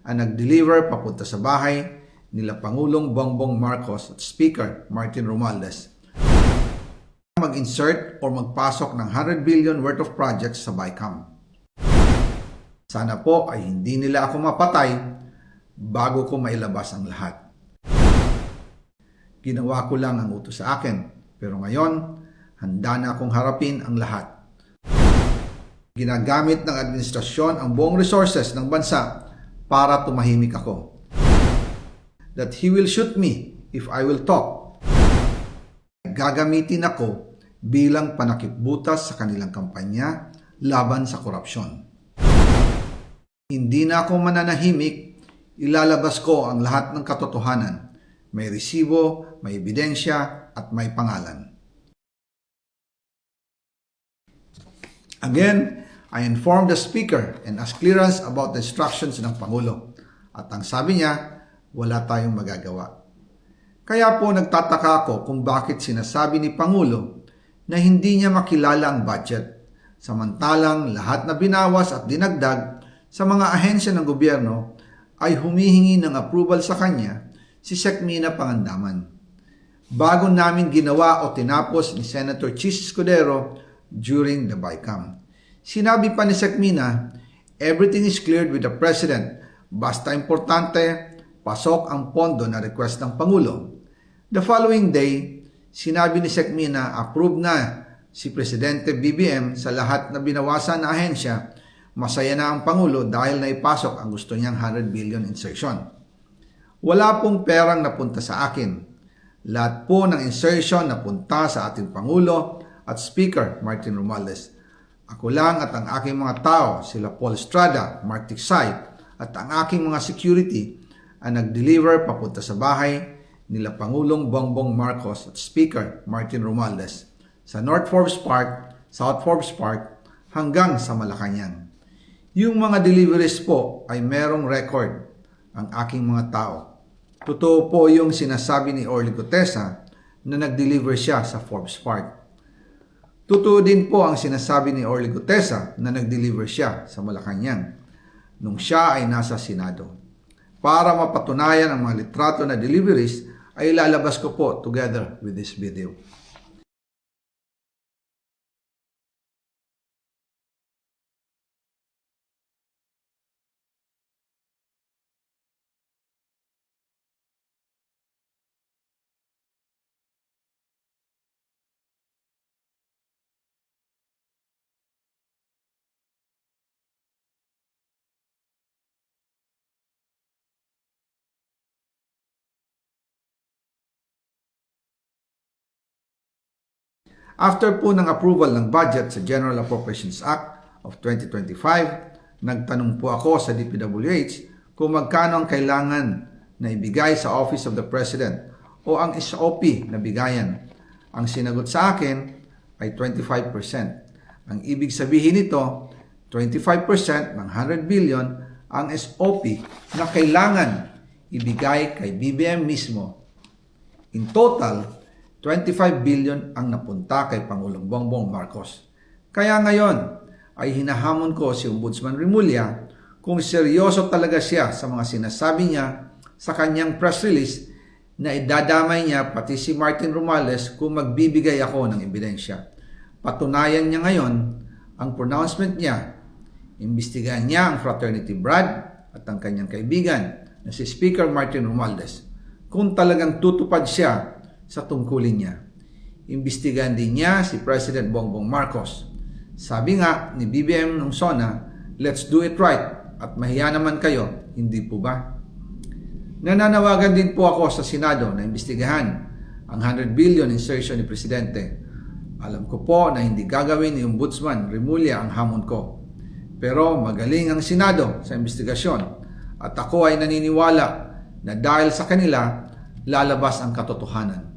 ang nag-deliver papunta sa bahay nila Pangulong Bongbong Marcos at Speaker Martin Romualdez mag-insert o magpasok ng 100 billion worth of projects sa BICAM. Sana po ay hindi nila ako mapatay bago ko mailabas ang lahat. Ginawa ko lang ang utos sa akin, pero ngayon, handa na akong harapin ang lahat. Ginagamit ng administrasyon ang buong resources ng bansa para tumahimik ako. That he will shoot me if I will talk. Gagamitin ako bilang panakipbutas sa kanilang kampanya laban sa korupsyon. Hindi na ako mananahimik, ilalabas ko ang lahat ng katotohanan. May resibo, may ebidensya, at may pangalan. Again, I informed the Speaker and asked clearance about the instructions ng Pangulo. At ang sabi niya, wala tayong magagawa. Kaya po nagtataka ako kung bakit sinasabi ni Pangulo na hindi niya makilala ang budget, samantalang lahat na binawas at dinagdag sa mga ahensya ng gobyerno ay humihingi ng approval sa kanya si Sec. Mina Pangandaman. Bago namin ginawa o tinapos ni Senator Chis Escudero during the BICAM. Sinabi pa ni Sec. Mina, everything is cleared with the President, basta importante, pasok ang pondo na request ng Pangulo. The following day, sinabi ni Sec. Mina, approve na si Presidente BBM sa lahat na binawasan na ahensya. Masaya na ang Pangulo dahil naipasok ang gusto niyang 100 billion insertion. Wala pong perang napunta sa akin. Lahat po ng insertion napunta sa ating Pangulo at Speaker Martin Romualdez. Ako lang at ang aking mga tao, sila Paul Estrada, Mark Tiksay, at ang aking mga security ang nag-deliver papunta sa bahay nila Pangulong Bongbong Marcos at Speaker Martin Romualdez sa North Forbes Park, South Forbes Park hanggang sa Malacanang. Yung mga deliveries po ay merong record ang aking mga tao. Totoo po yung sinasabi ni Orly Gutesa na nag-deliver siya sa Forbes Park. Totoo din po ang sinasabi ni Orly Gutesa na nag-deliver siya sa Malacanang nung siya ay nasa Senado. Para mapatunayan ang mga litrato na deliveries ay ilalabas ko po together with this video. After po ng approval ng budget sa General Appropriations Act of 2025, nagtanong po ako sa DPWH kung magkano ang kailangan na ibigay sa Office of the President o ang SOP na bigayan. Ang sinagot sa akin ay 25%. Ang ibig sabihin nito, 25% ng 100 billion ang SOP na kailangan ibigay kay BBM mismo. In total, 25 billion ang napunta kay Pangulong Bongbong Marcos. Kaya ngayon ay hinahamon ko si Ombudsman Remulla kung seryoso talaga siya sa mga sinasabi niya sa kanyang press release na idadamay niya pati si Martin Romualdez kung magbibigay ako ng ebidensya. Patunayan niya ngayon ang pronouncement niya. Imbestigahan niya ang fraternity Brad at ang kanyang kaibigan na si Speaker Martin Romualdez kung talagang tutupad siya sa tungkulin niya. Imbestigahan din niya si President Bongbong Marcos. Sabi nga ni BBM nung SONA, let's do it right at mahiya naman kayo, hindi po ba? Nananawagan din po ako sa Senado na imbestigahan ang 100 billion insertion ni Presidente. Alam ko po na hindi gagawin ni Ombudsman Remulla ang hamon ko. Pero magaling ang Senado sa imbestigasyon at ako ay naniniwala na dahil sa kanila, lalabas ang katotohanan.